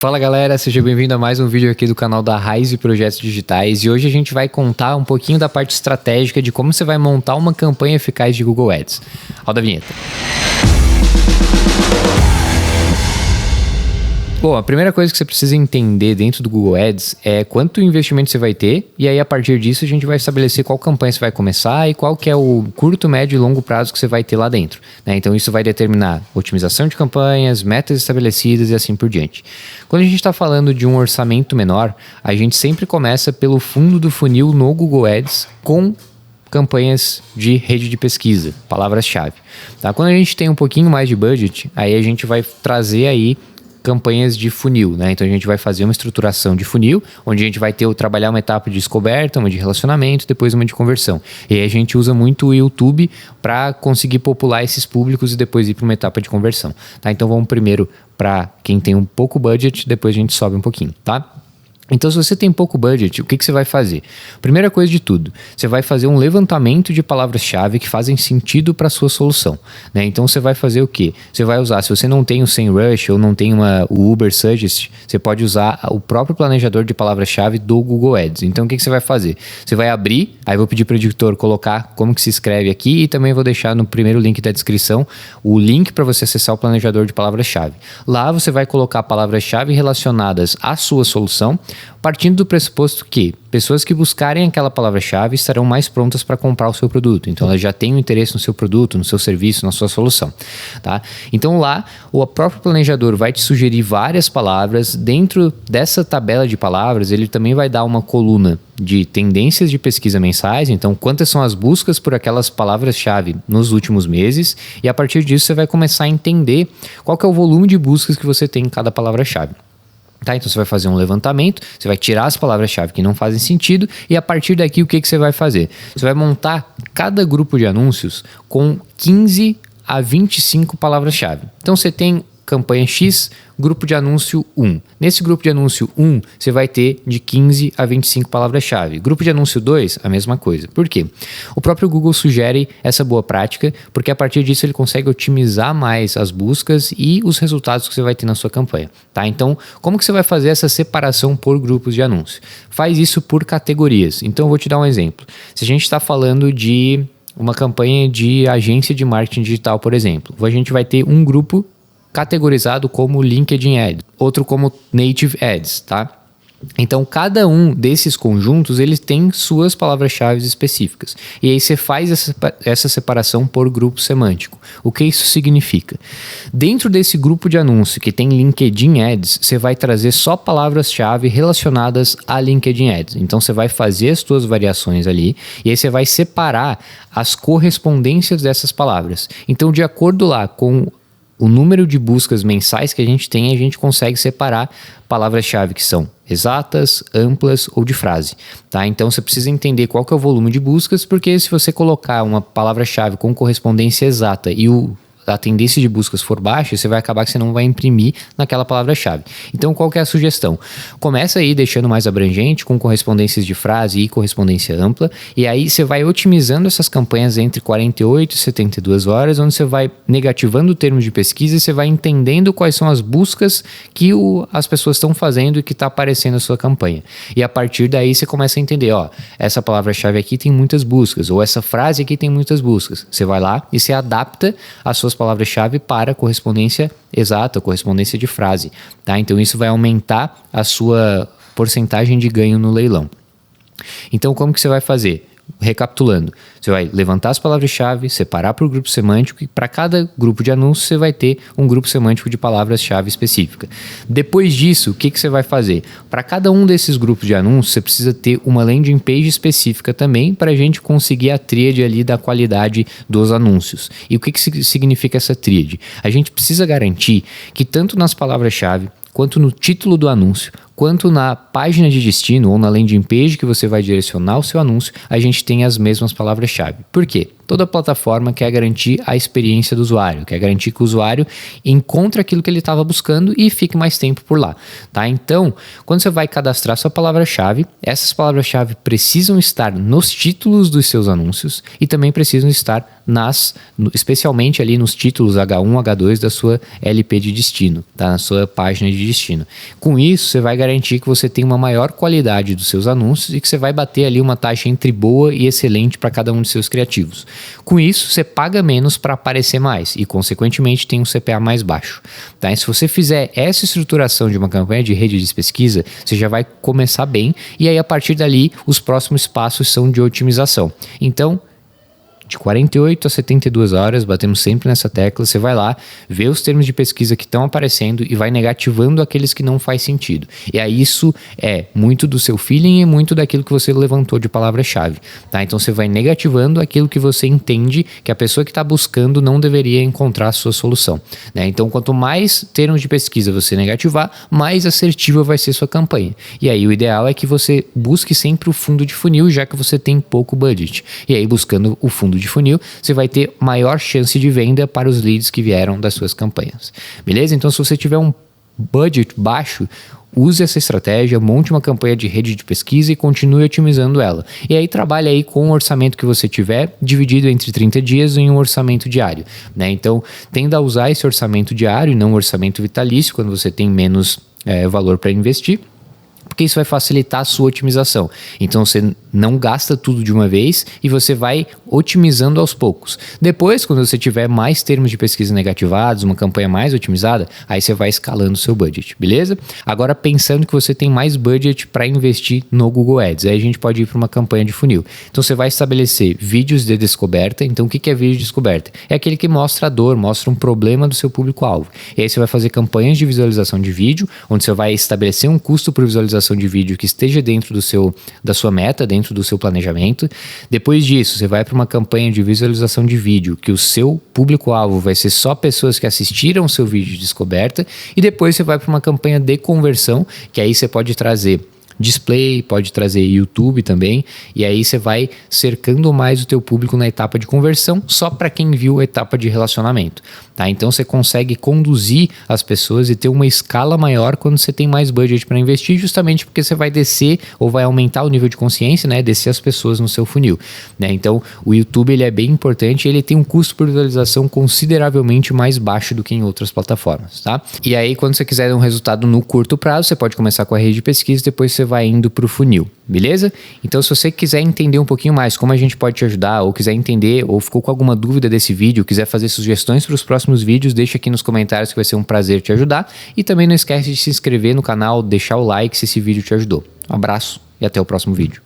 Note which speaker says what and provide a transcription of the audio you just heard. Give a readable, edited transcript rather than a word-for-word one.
Speaker 1: Fala galera, seja bem-vindo a mais um vídeo aqui do canal da Rise Projetos Digitais e hoje a gente vai contar um pouquinho da parte estratégica de como você vai montar uma campanha eficaz de Google Ads. Roda a vinheta. Bom, a primeira coisa que você precisa entender dentro do Google Ads é quanto investimento você vai ter e aí a partir disso a gente vai estabelecer qual campanha você vai começar e qual que é o curto, médio e longo prazo que você vai ter lá dentro, né? Então isso vai determinar otimização de campanhas, metas estabelecidas e assim por diante. Quando a gente está falando de um orçamento menor, a gente sempre começa pelo fundo do funil no Google Ads com campanhas de rede de pesquisa, palavras-chave. Tá? Quando a gente tem um pouquinho mais de budget, aí a gente vai trazer aí campanhas de funil, né? Então a gente vai fazer uma estruturação de funil, onde a gente vai trabalhar uma etapa de descoberta, uma de relacionamento, depois uma de conversão. E aí a gente usa muito o YouTube para conseguir popular esses públicos e depois ir para uma etapa de conversão, tá? Então vamos primeiro para quem tem um pouco budget, depois a gente sobe um pouquinho, tá? Então, se você tem pouco budget, o que você vai fazer? Primeira coisa de tudo, você vai fazer um levantamento de palavras-chave que fazem sentido para a sua solução, né? Então, você vai fazer o quê? Você vai usar, se você não tem o SEMrush ou não tem o Uber Suggest, você pode usar o próprio planejador de palavras-chave do Google Ads. Então, o que você vai fazer? Você vai abrir, aí vou pedir para o editor colocar como que se escreve aqui e também vou deixar no primeiro link da descrição o link para você acessar o planejador de palavras-chave. Lá, você vai colocar palavras-chave relacionadas à sua solução, partindo do pressuposto que pessoas que buscarem aquela palavra-chave estarão mais prontas para comprar o seu produto. Então, elas já têm um interesse no seu produto, no seu serviço, na sua solução, tá? Então, lá, o próprio planejador vai te sugerir várias palavras. Dentro dessa tabela de palavras, ele também vai dar uma coluna de tendências de pesquisa mensais. Então, quantas são as buscas por aquelas palavras-chave nos últimos meses. E, a partir disso, você vai começar a entender qual que é o volume de buscas que você tem em cada palavra-chave. Tá, então você vai fazer um levantamento, você vai tirar as palavras-chave que não fazem sentido e a partir daqui o que você vai fazer? Você vai montar cada grupo de anúncios com 15 a 25 palavras-chave. Então você tem campanha X, grupo de anúncio 1. Nesse grupo de anúncio 1, você vai ter de 15 a 25 palavras-chave. Grupo de anúncio 2, a mesma coisa. Por quê? O próprio Google sugere essa boa prática, porque a partir disso ele consegue otimizar mais as buscas e os resultados que você vai ter na sua campanha. Tá? Então, como que você vai fazer essa separação por grupos de anúncio? Faz isso por categorias. Então, eu vou te dar um exemplo. Se a gente está falando de uma campanha de agência de marketing digital, por exemplo, a gente vai ter um grupo categorizado como LinkedIn Ads, outro como Native Ads, tá? Então, cada um desses conjuntos, eles tem suas palavras-chave específicas. E aí você faz essa separação por grupo semântico. O que isso significa? Dentro desse grupo de anúncio que tem LinkedIn Ads, você vai trazer só palavras-chave relacionadas a LinkedIn Ads. Então, você vai fazer as suas variações ali e aí você vai separar as correspondências dessas palavras. Então, de acordo lá com o número de buscas mensais que a gente tem, a gente consegue separar palavras-chave que são exatas, amplas ou de frase, tá? Então você precisa entender qual que é o volume de buscas, porque se você colocar uma palavra-chave com correspondência exata e a tendência de buscas for baixa, você vai acabar que você não vai imprimir naquela palavra-chave. Então, qual que é a sugestão? Começa aí deixando mais abrangente, com correspondências de frase e correspondência ampla, e aí você vai otimizando essas campanhas entre 48 e 72 horas, onde você vai negativando o termo de pesquisa e você vai entendendo quais são as buscas que as pessoas estão fazendo e que está aparecendo na sua campanha. E a partir daí você começa a entender, ó, essa palavra-chave aqui tem muitas buscas, ou essa frase aqui tem muitas buscas. Você vai lá e você adapta as suas palavras-chave para correspondência exata, correspondência de frase, tá? Então isso vai aumentar a sua porcentagem de ganho no leilão. Então como que você vai fazer? Recapitulando, você vai levantar as palavras-chave, separar por grupo semântico e para cada grupo de anúncios você vai ter um grupo semântico de palavras-chave específica. Depois disso, o que você vai fazer? Para cada um desses grupos de anúncios, você precisa ter uma landing page específica também para a gente conseguir a tríade ali da qualidade dos anúncios. E o que significa essa tríade? A gente precisa garantir que tanto nas palavras-chave quanto no título do anúncio, quanto na página de destino ou na landing page que você vai direcionar o seu anúncio, a gente tem as mesmas palavras-chave. Por quê? Toda plataforma quer garantir a experiência do usuário, quer garantir que o usuário encontre aquilo que ele estava buscando e fique mais tempo por lá, tá? Então, quando você vai cadastrar sua palavra-chave, essas palavras-chave precisam estar nos títulos dos seus anúncios e também precisam estar especialmente ali nos títulos H1, H2 da sua LP de destino, tá? Na sua página de destino. Com isso, você vai garantir que você tem uma maior qualidade dos seus anúncios e que você vai bater ali uma taxa entre boa e excelente para cada um de seus criativos. Com isso, você paga menos para aparecer mais e, consequentemente, tem um CPA mais baixo. Tá? E se você fizer essa estruturação de uma campanha de rede de pesquisa, você já vai começar bem e aí, a partir dali, os próximos passos são de otimização. Então, de 48 a 72 horas, batemos sempre nessa tecla, você vai lá, vê os termos de pesquisa que estão aparecendo e vai negativando aqueles que não faz sentido. E aí isso é muito do seu feeling e muito daquilo que você levantou de palavra-chave, tá? Então você vai negativando aquilo que você entende que a pessoa que está buscando não deveria encontrar a sua solução, né? Então quanto mais termos de pesquisa você negativar, mais assertiva vai ser sua campanha. E aí o ideal é que você busque sempre o fundo de funil, já que você tem pouco budget. E aí buscando o fundo de funil, você vai ter maior chance de venda para os leads que vieram das suas campanhas. Beleza? Então, se você tiver um budget baixo, use essa estratégia, monte uma campanha de rede de pesquisa e continue otimizando ela. E aí trabalhe aí com o orçamento que você tiver, dividido entre 30 dias em um orçamento diário, né? Então, tenda a usar esse orçamento diário e não um orçamento vitalício, quando você tem menos valor para investir, porque isso vai facilitar a sua otimização. Então você não gasta tudo de uma vez e você vai otimizando aos poucos. Depois, quando você tiver mais termos de pesquisa negativados, uma campanha mais otimizada, aí você vai escalando o seu budget, beleza? Agora, pensando que você tem mais budget para investir no Google Ads, aí a gente pode ir para uma campanha de funil. Então você vai estabelecer vídeos de descoberta. Então o que é vídeo de descoberta? É aquele que mostra a dor, mostra um problema do seu público-alvo. E aí você vai fazer campanhas de visualização de vídeo, onde você vai estabelecer um custo por visualização de vídeo que esteja dentro da sua meta, dentro do seu planejamento. Depois disso, você vai para uma campanha de visualização de vídeo, que o seu público-alvo vai ser só pessoas que assistiram o seu vídeo de descoberta, e depois você vai para uma campanha de conversão, que aí você pode trazer display, pode trazer YouTube também, e aí você vai cercando mais o teu público na etapa de conversão, só para quem viu a etapa de relacionamento, tá? Então você consegue conduzir as pessoas e ter uma escala maior quando você tem mais budget para investir, justamente porque você vai descer ou vai aumentar o nível de consciência, né? Descer as pessoas no seu funil, né? Então o YouTube ele é bem importante, ele tem um custo por visualização consideravelmente mais baixo do que em outras plataformas, tá? E aí quando você quiser um resultado no curto prazo, você pode começar com a rede de pesquisa, depois você vai indo para o funil, beleza? Então, se você quiser entender um pouquinho mais como a gente pode te ajudar, ou quiser entender, ou ficou com alguma dúvida desse vídeo, quiser fazer sugestões para os próximos vídeos, deixa aqui nos comentários que vai ser um prazer te ajudar. E também não esquece de se inscrever no canal, deixar o like se esse vídeo te ajudou. Um abraço e até o próximo vídeo.